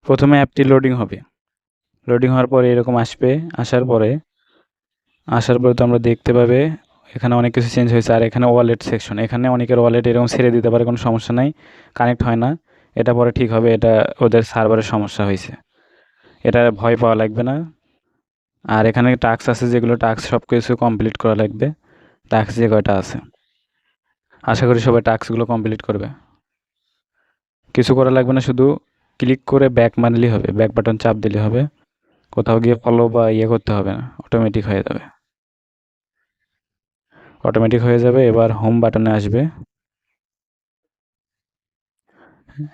প্রথমে অ্যাপটি লোডিং হবে। লোডিং হওয়ার পরে এরকম আসবে। আসার পরে তো আমরা দেখতে পাবে এখানে অনেক কিছু চেঞ্জ হয়েছে। আর এখানে ওয়ালেট সেকশন, এখানে অনেকের ওয়ালেট এরকম ছেড়ে দিতে পারে, কোনো সমস্যা নাই, কানেক্ট হয় না। এটা পরে ঠিক হবে, এটা ওদের সার্ভারের সমস্যা হয়েছে, এটা ভয় পাওয়া লাগবে না। আর এখানে টাস্ক আছে, যেগুলো টাস্ক সব কিছু কমপ্লিট করা লাগবে। টাস্ক যে কয়টা আছে, আশা করি সবাই টাস্কগুলো কমপ্লিট করবে। কিছু করা লাগবে না, শুধু ক্লিক করে ব্যাক মারলেই হবে, ব্যাক বাটন চাপ দিলে হবে, কোথাও গিয়ে ফলো বা ইয়ে করতে হবে না, অটোমেটিক হয়ে যাবে। অটোমেটিক হয়ে যাবে। এবার হোম বাটনে আসবে।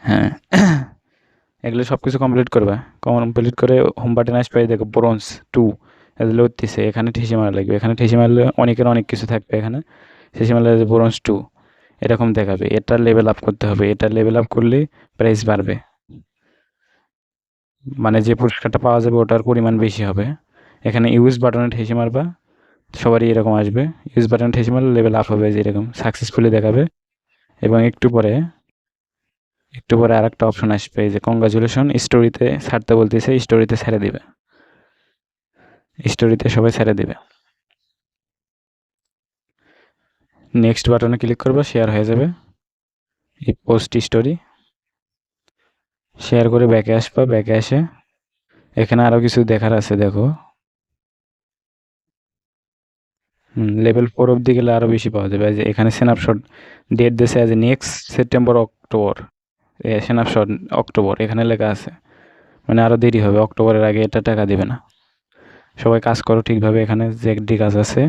হ্যাঁ, এগুলো সব কিছু কমপ্লিট করবে। কমপ্লিট করে হোম বাটনে আসবে, দেখো ব্রোঞ্জ 2 এগুলো উঠতেছে, এখানে ঠেসে মারা লাগবে। এখানে ঠেসে মারলে অনেকের অনেক কিছু থাকবে, এখানে ঠেসে মারলে ব্রোঞ্জ 2 এরকম দেখাবে। এটা লেভেল আপ করতে হবে, এটা লেভেল আপ করলে প্রাইস বাড়বে, মানে যে পুরস্কারটা পাওয়া যাবে ওটার পরিমাণ বেশি হবে। এখানে ইউজ বাটনে ঠেসে মারবা, সবারই এরকম আসবে। ইউজ বাটনে ঠেসে মারলে লেভেল আপ হবে, যেরকম সাকসেসফুলি দেখাবে। এবং একটু পরে আর একটা অপশন আসবে, যে কংগ্রাচুলেশন, স্টোরিতে ছাড়তে বলতেছে, স্টোরিতে ছেড়ে দিবে, স্টোরিতে সবাই ছেড়ে দিবে। নেক্সট বাটনে ক্লিক করবা, শেয়ার হয়ে যাবে এই পোস্ট স্টোরি। শেয়ার করে ব্যাকে আসবা, ব্যাকে এসে এখানে আরও কিছু দেখার আছে, দেখো লেভেল 4 অবধি গেলে আরও বেশি পাওয়া যাবে। যে এখানে স্ন্যাপশট ডেট দিয়েছে, আজ next September October, snapshot October এখানে লেখা আছে, মানে আরও দেরি হবে, অক্টোবরের আগে এটা টাকা দেবে না। সবাই কাজ করো ঠিকভাবে, এখানে যে একটি কাজ আছে